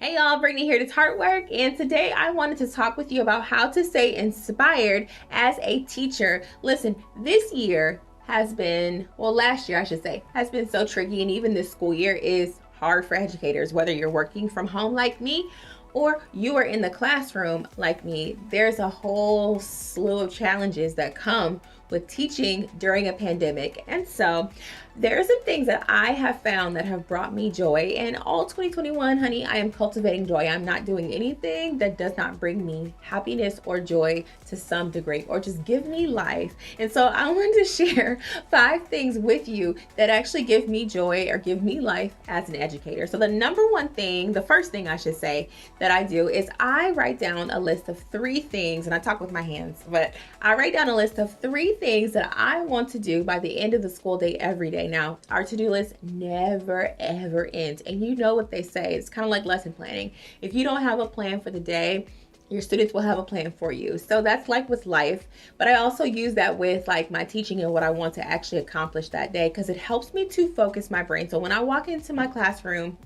Hey y'all, Brittany here to Heartwork, and today I wanted to talk with you about how to stay inspired as a teacher. Listen, this year has been, well, last year I should say, has been so tricky, and even this school year is hard for educators, whether you're working from home like me or you are in the classroom like me. There's a whole slew of challenges that come with teaching during a pandemic. And so there are some things that I have found that have brought me joy. And all 2021, honey, I am cultivating joy. I'm not doing anything that does not bring me happiness or joy to some degree, or just give me life. And so I wanted to share 5 things with you that actually give me joy or give me life as an educator. So the number one thing, the first thing I should say that I do is I write down a list of 3 things, and I talk with my hands, but I write down a list of 3 things that I want to do by the end of the school day every day. Now, our to-do list never ever ends, and you know what they say, it's kind of like lesson planning. If you don't have a plan for the day, your students will have a plan for you. So that's like with life, but I also use that with like my teaching and what I want to actually accomplish that day, because it helps me to focus my brain. So when I walk into my classroom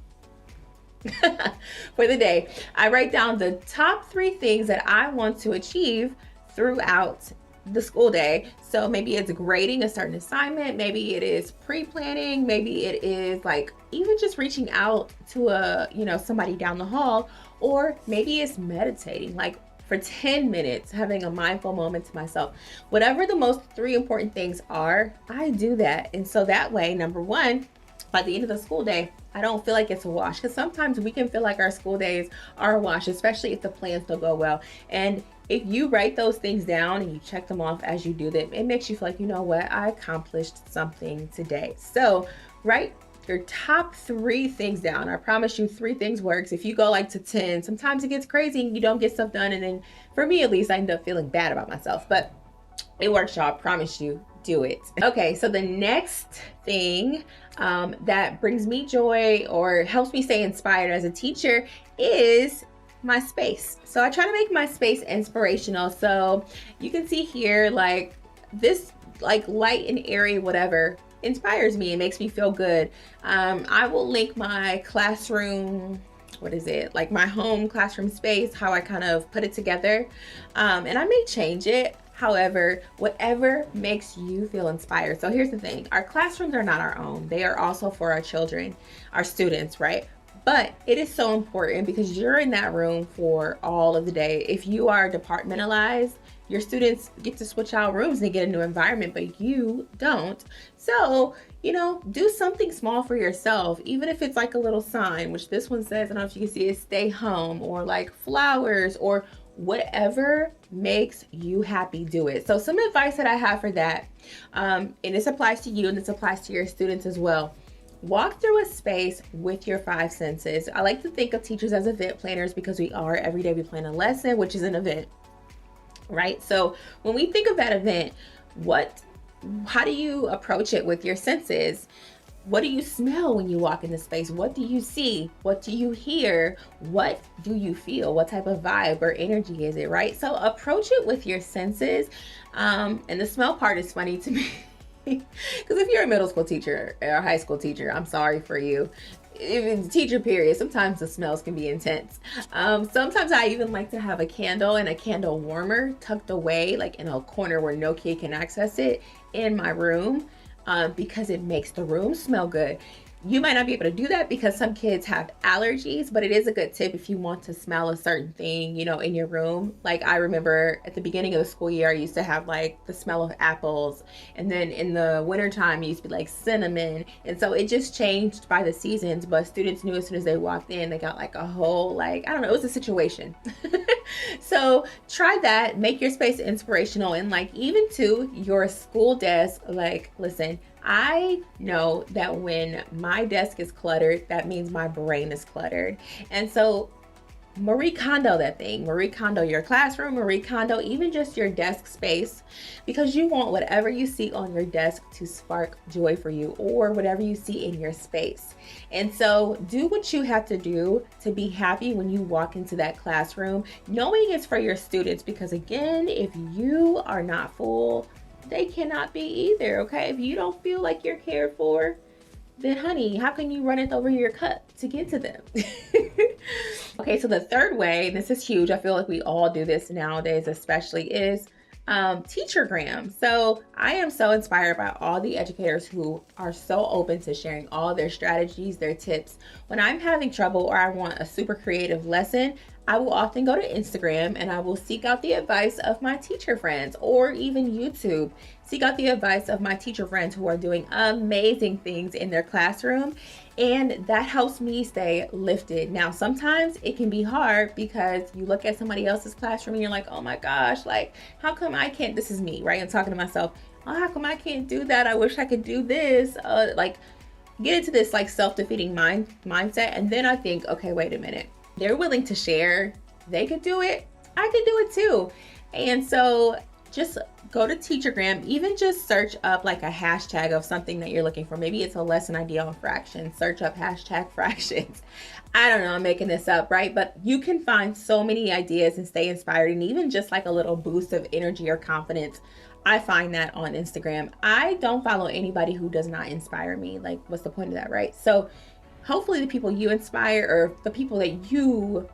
for the day, I write down the top 3 things that I want to achieve throughout the school day. So maybe it's grading a certain assignment, maybe it is pre-planning, maybe it is like even just reaching out to somebody down the hall, or maybe it's meditating like for 10 minutes, having a mindful moment to myself. Whatever the most 3 important things are, I do that. And so that way, number one, by the end of the school day, I don't feel like it's a wash, because sometimes we can feel like our school days are a wash, especially if the plans don't go well. And if you write those things down and you check them off as you do them, it makes you feel like, you know what, I accomplished something today. So write your top 3 things down. I promise you 3 things works. If you go like to 10, sometimes it gets crazy and you don't get stuff done. And then for me, at least, I end up feeling bad about myself, but it works, y'all. I promise you, do it. Okay, so the next thing that brings me joy or helps me stay inspired as a teacher is my space. So I try to make my space inspirational. So you can see here, like this, like light and airy, whatever, inspires me and makes me feel good. I will link my classroom, what is it, like my home classroom space, how I kind of put it together, and I may change it. However, whatever makes you feel inspired. So here's the thing, our classrooms are not our own. They are also for our children, our students, right? But it is so important because you're in that room for all of the day. If you are departmentalized, your students get to switch out rooms and get a new environment, but you don't. So, do something small for yourself, even if it's like a little sign, which this one says, I don't know if you can see it, stay home, or like flowers, or whatever makes you happy, do it. So some advice that I have for that, and this applies to you and this applies to your students as well. Walk through a space with your 5 senses. I like to think of teachers as event planners because we are. Every day we plan a lesson, which is an event, right? So when we think of that event, how do you approach it with your senses? What do you smell when you walk into space? What do you see? What do you hear? What do you feel? What type of vibe or energy is it, right? So approach it with your senses. And the smell part is funny to me. Because if you're a middle school teacher or a high school teacher, I'm sorry for you. Even teacher period, sometimes the smells can be intense. Sometimes I even like to have a candle and a candle warmer tucked away, like in a corner where no kid can access it in my room, because it makes the room smell good. You might not be able to do that because some kids have allergies, but it is a good tip if you want to smell a certain thing, in your room. Like I remember at the beginning of the school year, I used to have like the smell of apples. And then in the wintertime, it used to be like cinnamon. And so it just changed by the seasons, but students knew as soon as they walked in, they got like a whole, like, I don't know, it was a situation. So try that, make your space inspirational. And like even to your school desk, like, listen, I know that when my desk is cluttered, that means my brain is cluttered. And so Marie Kondo that thing. Marie Kondo your classroom, Marie Kondo even just your desk space, because you want whatever you see on your desk to spark joy for you, or whatever you see in your space. And so do what you have to do to be happy when you walk into that classroom, knowing it's for your students, because again, if you are not full, they cannot be either, okay? If you don't feel like you're cared for, then honey, how can you run it over your cup to get to them? Okay, so the third way, this is huge, I feel like we all do this nowadays especially, is Teachergram. So I am so inspired by all the educators who are so open to sharing all their strategies, their tips. When I'm having trouble or I want a super creative lesson, I will often go to Instagram and I will seek out the advice of my teacher friends, or even YouTube. Seek out the advice of my teacher friends who are doing amazing things in their classroom, and that helps me stay lifted. Now, sometimes it can be hard because you look at somebody else's classroom and you're like, oh my gosh, like, how come I can't? This is me, right? I'm talking to myself. Oh, how come I can't do that? I wish I could do this. Like, get into this like self-defeating mindset. And then I think, okay, wait a minute. They're willing to share. They could do it. I could do it too. And so just go to Teachergram, even just search up like a hashtag of something that you're looking for. Maybe it's a lesson idea on fractions. Search up hashtag fractions. I don't know, I'm making this up, right? But you can find so many ideas and stay inspired, and even just like a little boost of energy or confidence. I find that on Instagram. I don't follow anybody who does not inspire me. Like, what's the point of that, right? So hopefully the people you inspire, or the people that you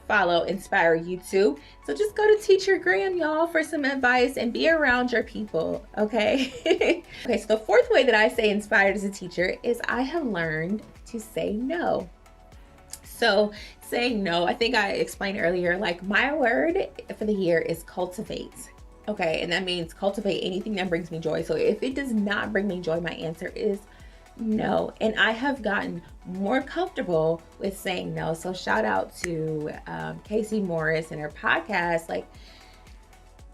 follow, inspire you too. So just go to Teachergram, y'all, for some advice and be around your people, okay? Okay, so the fourth way that I stay inspired as a teacher is I have learned to say no. So saying no, I think I explained earlier, like my word for the year is cultivate. Okay, and that means cultivate anything that brings me joy. So if it does not bring me joy, my answer is no. And I have gotten more comfortable with saying no. So shout out to Casey Morris and her podcast. Like,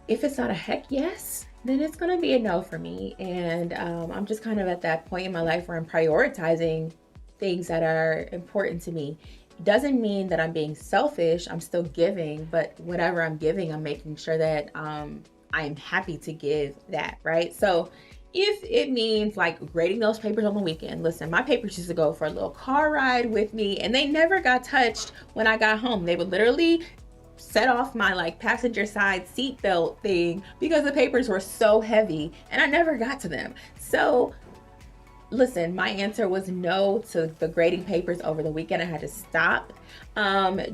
if it's not a heck yes, then it's going to be a no for me. And I'm just kind of at that point in my life where I'm prioritizing things that are important to me. It doesn't mean that I'm being selfish. I'm still giving, but whatever I'm giving, I'm making sure that I am happy to give that, right? So if it means like grading those papers on the weekend, listen, my papers used to go for a little car ride with me, and they never got touched when I got home. They would literally set off my like passenger side seatbelt thing because the papers were so heavy and I never got to them. So listen, my answer was no to the grading papers over the weekend. I had to stop.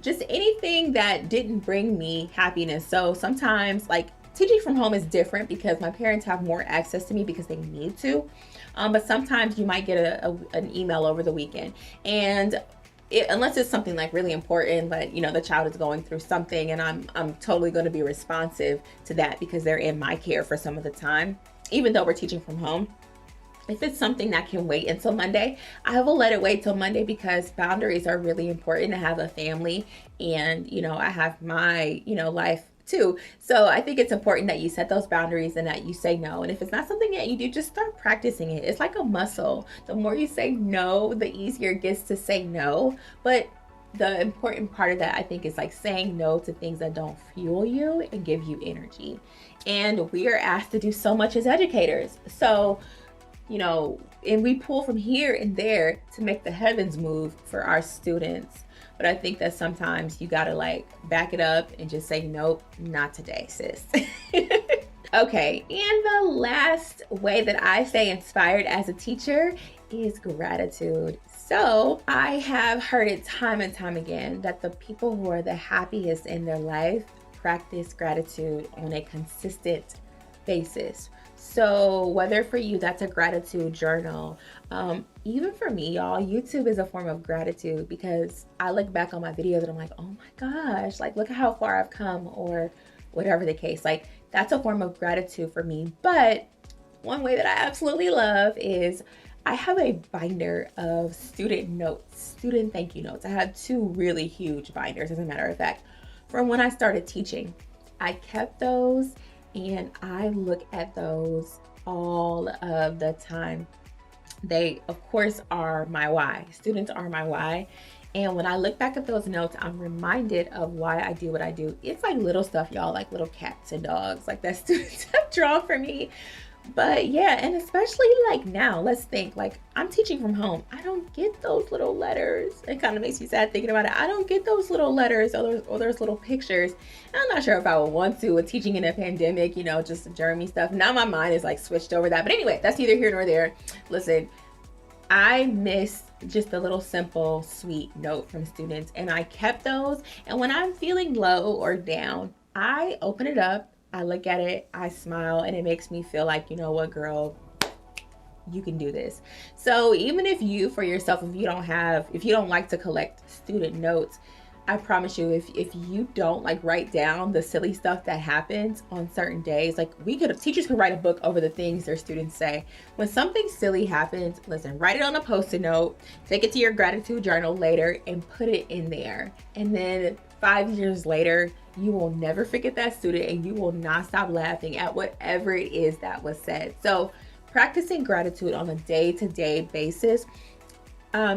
Just anything that didn't bring me happiness. So sometimes, like, teaching from home is different because my parents have more access to me because they need to. But sometimes you might get an email over the weekend, and unless it's something like really important, but you know, the child is going through something, and I'm totally going to be responsive to that because they're in my care for some of the time, even though we're teaching from home. If it's something that can wait until Monday, I will let it wait till Monday because boundaries are really important to have a family, and you know, I have my, you know, life too. So I think it's important that you set those boundaries and that you say no. And if it's not something that you do, just start practicing it. It's like a muscle. The more you say no, the easier it gets to say no. But the important part of that, I think, is like saying no to things that don't fuel you and give you energy. And we are asked to do so much as educators. So, you know, and we pull from here and there to make the heavens move for our students. But I think that sometimes you gotta like back it up and just say, nope, not today, sis. Okay, and the last way that I stay inspired as a teacher is gratitude. So I have heard it time and time again that the people who are the happiest in their life practice gratitude on a consistent basis. So whether for you that's a gratitude journal, even for me, y'all, YouTube is a form of gratitude because I look back on my videos and I'm like, oh my gosh, like look at how far I've come, or whatever the case. Like that's a form of gratitude for me. But one way that I absolutely love is I have a binder of student notes, student thank you notes. I have two really huge binders, as a matter of fact, from when I started teaching. I kept those and I look at those all of the time. They, of course, are my why. Students are my why. And when I look back at those notes, I'm reminded of why I do what I do. It's like little stuff, y'all, like little cats and dogs, like that students have drawn for me. But yeah, and especially like now, let's think, like I'm teaching from home. I don't get those little letters. It kind of makes me sad thinking about it. I don't get those little letters or those little pictures. And I'm not sure if I would want to with teaching in a pandemic, you know, just germy stuff. Now my mind is like switched over that. But anyway, that's neither here nor there. Listen, I miss just a little simple, sweet note from students, and I kept those. And when I'm feeling low or down, I open it up, I look at it, I smile, and it makes me feel like, you know what, girl, you can do this. So even if you, for yourself, if you don't like to collect student notes, I promise you, if you don't like write down the silly stuff that happens on certain days, like teachers could write a book over the things their students say. When something silly happens, listen, write it on a Post-it note, take it to your gratitude journal later and put it in there. And then 5 years later, you will never forget that student and you will not stop laughing at whatever it is that was said. So practicing gratitude on a day-to-day basis,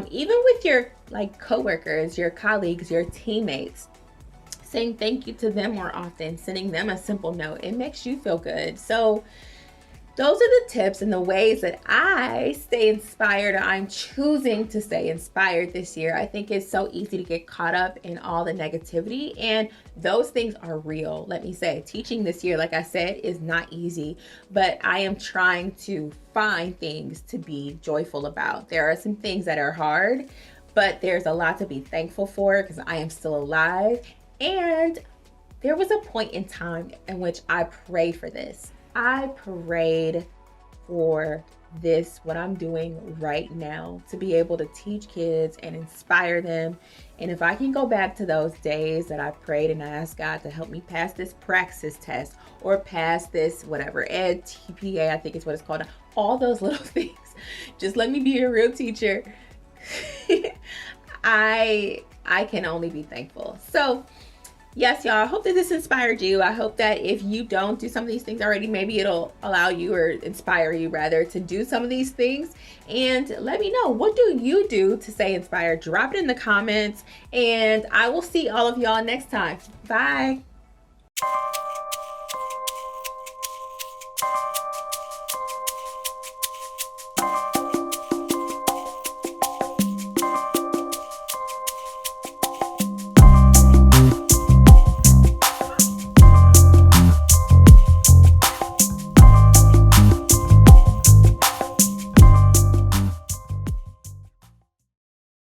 even with your like coworkers, your colleagues, your teammates, saying thank you to them more often, sending them a simple note, it makes you feel good. So those are the tips and the ways that I stay inspired. I'm choosing to stay inspired this year. I think it's so easy to get caught up in all the negativity, and those things are real. Let me say, teaching this year, like I said, is not easy, but I am trying to find things to be joyful about. There are some things that are hard, but there's a lot to be thankful for because I am still alive. And there was a point in time in which I prayed for this. I prayed for this, what I'm doing right now, to be able to teach kids and inspire them. And if I can go back to those days that I prayed and I asked God to help me pass this praxis test or pass this whatever, ed TPA, I think is what it's called, all those little things, just let me be a real teacher. I can only be thankful. So yes, y'all, I hope that this inspired you. I hope that if you don't do some of these things already, maybe it'll allow you, or inspire you rather, to do some of these things. And let me know, what do you do to stay inspired? Drop it in the comments, and I will see all of y'all next time. Bye.